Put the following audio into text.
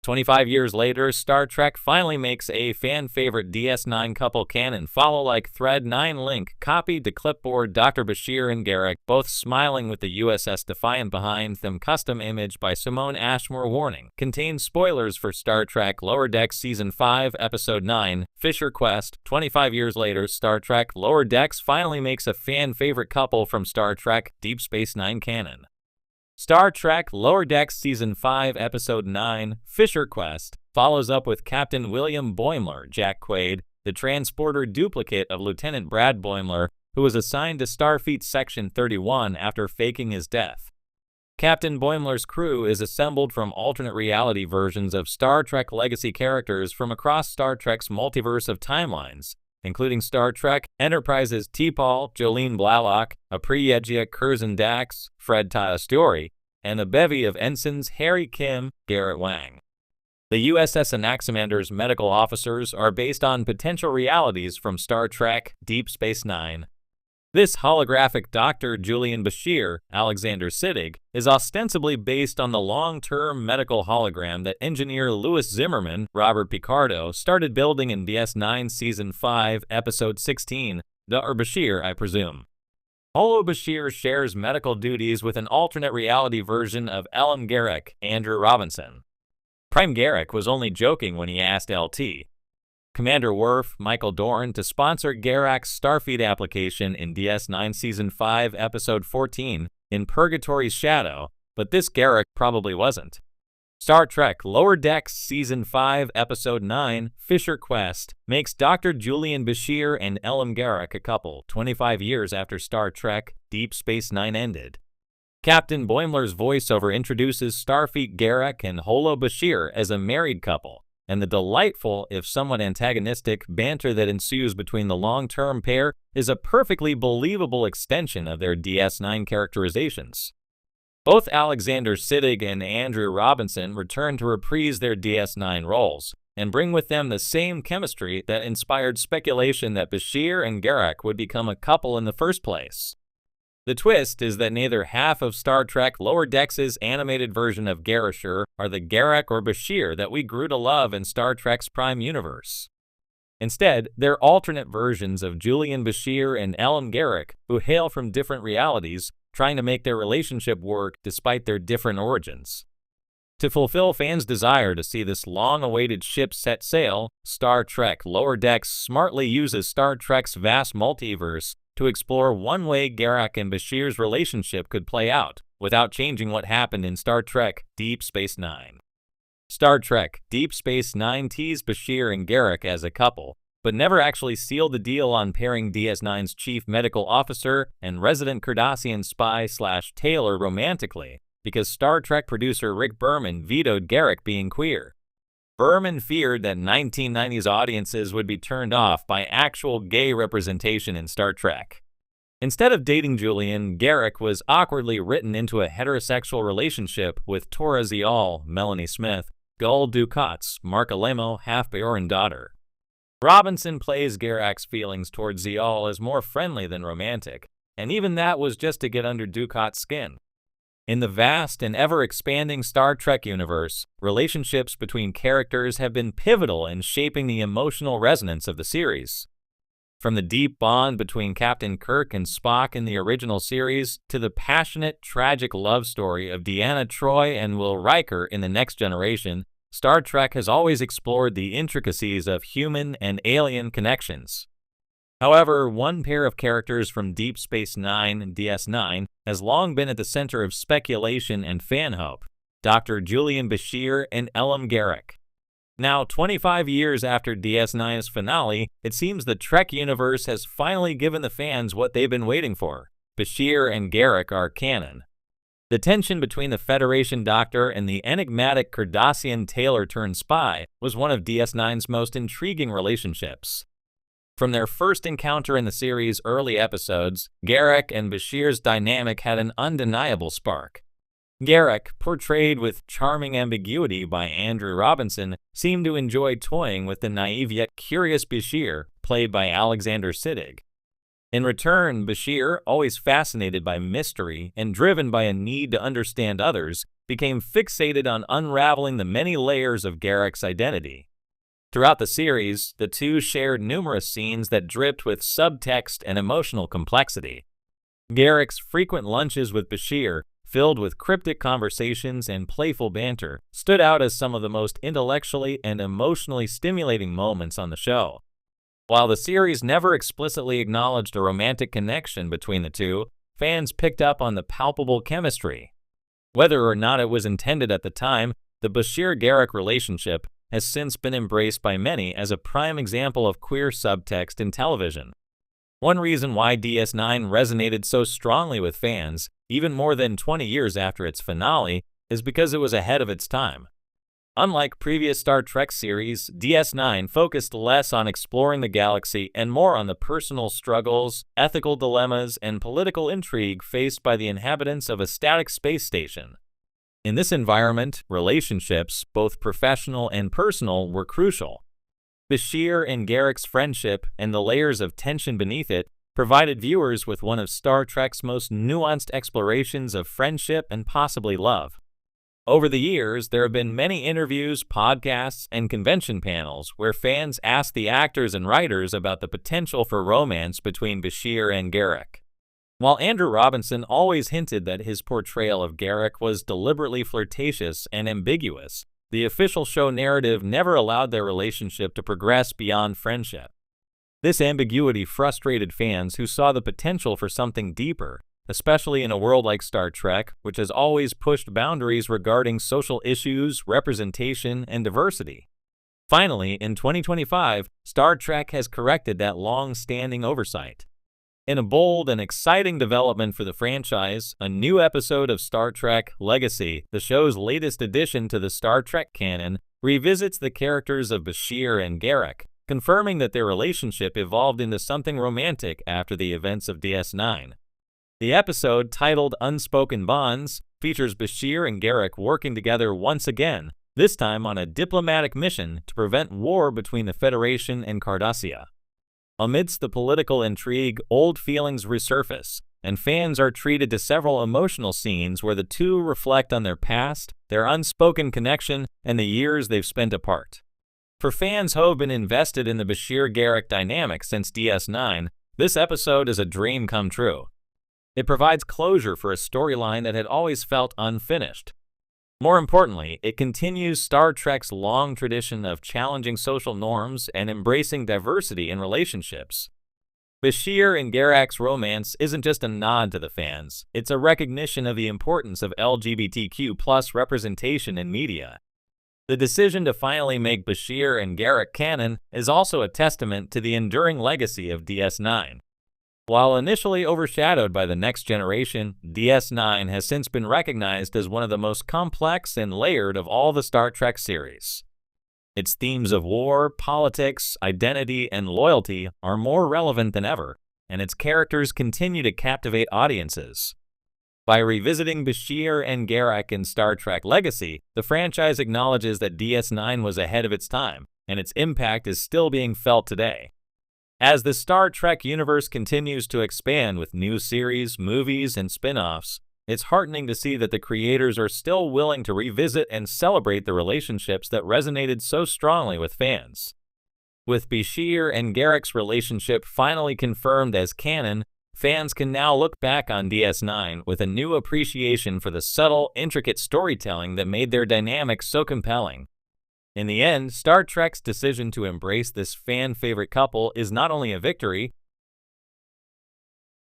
25 years later, Star Trek finally makes a fan-favorite DS9 couple canon follow-like Thread 9 link copied to clipboard. Dr. Bashir and Garak, both smiling with the USS Defiant behind them. Custom image by Simone Ashmore. Warning: contains spoilers for Star Trek Lower Decks Season 5, Episode 9, Fisher Quest. 25 years later, Star Trek Lower Decks finally makes a fan-favorite couple from Star Trek Deep Space Nine canon. Star Trek Lower Decks Season 5, Episode 9, Fisher Quest, follows up with Captain William Boimler, Jack Quaid, the transporter duplicate of Lieutenant Brad Boimler, who was assigned to Starfleet Section 31 after faking his death. Captain Boimler's crew is assembled from alternate reality versions of Star Trek legacy characters from across Star Trek's multiverse of timelines, including Star Trek Enterprise's T'Pol, Jolene Blalock, Apriyegia Curzon Dax, Fred Tatasciore, and a bevy of ensigns Harry Kim, Garrett Wang. The USS Anaximander's medical officers are based on potential realities from Star Trek Deep Space Nine. This holographic Dr. Julian Bashir, Alexander Siddig, is ostensibly based on the long-term medical hologram that engineer Louis Zimmerman, Robert Picardo, started building in DS9 Season 5, Episode 16, Dr. Bashir, I presume. Holo Bashir shares medical duties with an alternate reality version of Elam Garak, Andrew Robinson. Prime Garak was only joking when he asked LT. Commander Worf, Michael Dorn, to sponsor Garak's Starfleet application in DS9 Season 5, Episode 14, In Purgatory's Shadow, but this Garak probably wasn't. Star Trek Lower Decks Season 5, Episode 9, Fisher Quest, makes Dr. Julian Bashir and Elam Garak a couple 25 years after Star Trek Deep Space Nine ended. Captain Boimler's voiceover introduces Starfleet Garak and Holo Bashir as a married couple, and the delightful, if somewhat antagonistic, banter that ensues between the long-term pair is a perfectly believable extension of their DS9 characterizations. Both Alexander Siddig and Andrew Robinson return to reprise their DS9 roles, and bring with them the same chemistry that inspired speculation that Bashir and Garak would become a couple in the first place. The twist is that neither half of Star Trek Lower Decks' animated version of Garashur are the Garak or Bashir that we grew to love in Star Trek's Prime Universe. Instead, they're alternate versions of Julian Bashir and Elam Garak, who hail from different realities, trying to make their relationship work despite their different origins. To fulfill fans' desire to see this long-awaited ship set sail, Star Trek Lower Decks smartly uses Star Trek's vast multiverse to explore one way Garak and Bashir's relationship could play out, without changing what happened in Star Trek Deep Space Nine. Star Trek Deep Space Nine teased Bashir and Garak as a couple, but never actually sealed the deal on pairing DS9's chief medical officer and resident Cardassian spy/tailor romantically, because Star Trek producer Rick Berman vetoed Garak being queer. Berman feared that 1990s audiences would be turned off by actual gay representation in Star Trek. Instead of dating Julian, Garak was awkwardly written into a heterosexual relationship with Tora Zial, Melanie Smith, Gul Dukat's, Mark Alemo, half-Bajoran daughter. Robinson plays Garak's feelings towards Zial as more friendly than romantic, and even that was just to get under Dukat's skin. In the vast and ever-expanding Star Trek universe, relationships between characters have been pivotal in shaping the emotional resonance of the series. From the deep bond between Captain Kirk and Spock in the original series to the passionate, tragic love story of Deanna Troi and Will Riker in The Next Generation, Star Trek has always explored the intricacies of human and alien connections. However, one pair of characters from Deep Space Nine and DS9 has long been at the center of speculation and fan hope: Dr. Julian Bashir and Elam Garak. Now, 25 years after DS9's finale, it seems the Trek universe has finally given the fans what they've been waiting for. Bashir and Garak are canon. The tension between the Federation Doctor and the enigmatic Cardassian tailor-turned-spy was one of DS9's most intriguing relationships. From their first encounter in the series' early episodes, Garak and Bashir's dynamic had an undeniable spark. Garak, portrayed with charming ambiguity by Andrew Robinson, seemed to enjoy toying with the naive yet curious Bashir, played by Alexander Siddig. In return, Bashir, always fascinated by mystery and driven by a need to understand others, became fixated on unraveling the many layers of Garrick's identity. Throughout the series, the two shared numerous scenes that dripped with subtext and emotional complexity. Garrick's frequent lunches with Bashir, filled with cryptic conversations and playful banter, stood out as some of the most intellectually and emotionally stimulating moments on the show. While the series never explicitly acknowledged a romantic connection between the two, fans picked up on the palpable chemistry. Whether or not it was intended at the time, the Bashir-Garrick relationship has since been embraced by many as a prime example of queer subtext in television. One reason why DS9 resonated so strongly with fans, even more than 20 years after its finale, is because it was ahead of its time. Unlike previous Star Trek series, DS9 focused less on exploring the galaxy and more on the personal struggles, ethical dilemmas, and political intrigue faced by the inhabitants of a static space station. In this environment, relationships, both professional and personal, were crucial. Bashir and Garrick's friendship and the layers of tension beneath it provided viewers with one of Star Trek's most nuanced explorations of friendship and possibly love. Over the years, there have been many interviews, podcasts, and convention panels where fans asked the actors and writers about the potential for romance between Bashir and Garrick. While Andrew Robinson always hinted that his portrayal of Garrick was deliberately flirtatious and ambiguous, the official show narrative never allowed their relationship to progress beyond friendship. This ambiguity frustrated fans who saw the potential for something deeper, especially in a world like Star Trek, which has always pushed boundaries regarding social issues, representation, and diversity. Finally, in 2025, Star Trek has corrected that long-standing oversight. In a bold and exciting development for the franchise, a new episode of Star Trek Legacy, the show's latest addition to the Star Trek canon, revisits the characters of Bashir and Garrick, confirming that their relationship evolved into something romantic after the events of DS9. The episode, titled Unspoken Bonds, features Bashir and Garrick working together once again, this time on a diplomatic mission to prevent war between the Federation and Cardassia. Amidst the political intrigue, old feelings resurface, and fans are treated to several emotional scenes where the two reflect on their past, their unspoken connection, and the years they've spent apart. For fans who have been invested in the Bashir-Garrick dynamic since DS9, this episode is a dream come true. It provides closure for a storyline that had always felt unfinished. More importantly, it continues Star Trek's long tradition of challenging social norms and embracing diversity in relationships. Bashir and Garrick's romance isn't just a nod to the fans, it's a recognition of the importance of LGBTQ+ representation in media. The decision to finally make Bashir and Garrick canon is also a testament to the enduring legacy of DS9. While initially overshadowed by the next generation, DS9 has since been recognized as one of the most complex and layered of all the Star Trek series. Its themes of war, politics, identity, and loyalty are more relevant than ever, and its characters continue to captivate audiences. By revisiting Bashir and Garrick in Star Trek Legacy, the franchise acknowledges that DS9 was ahead of its time, and its impact is still being felt today. As the Star Trek universe continues to expand with new series, movies, and spin-offs, it's heartening to see that the creators are still willing to revisit and celebrate the relationships that resonated so strongly with fans. With Bashir and Garrick's relationship finally confirmed as canon, fans can now look back on DS9 with a new appreciation for the subtle, intricate storytelling that made their dynamic so compelling. In the end, Star Trek's decision to embrace this fan-favorite couple is not only a victory,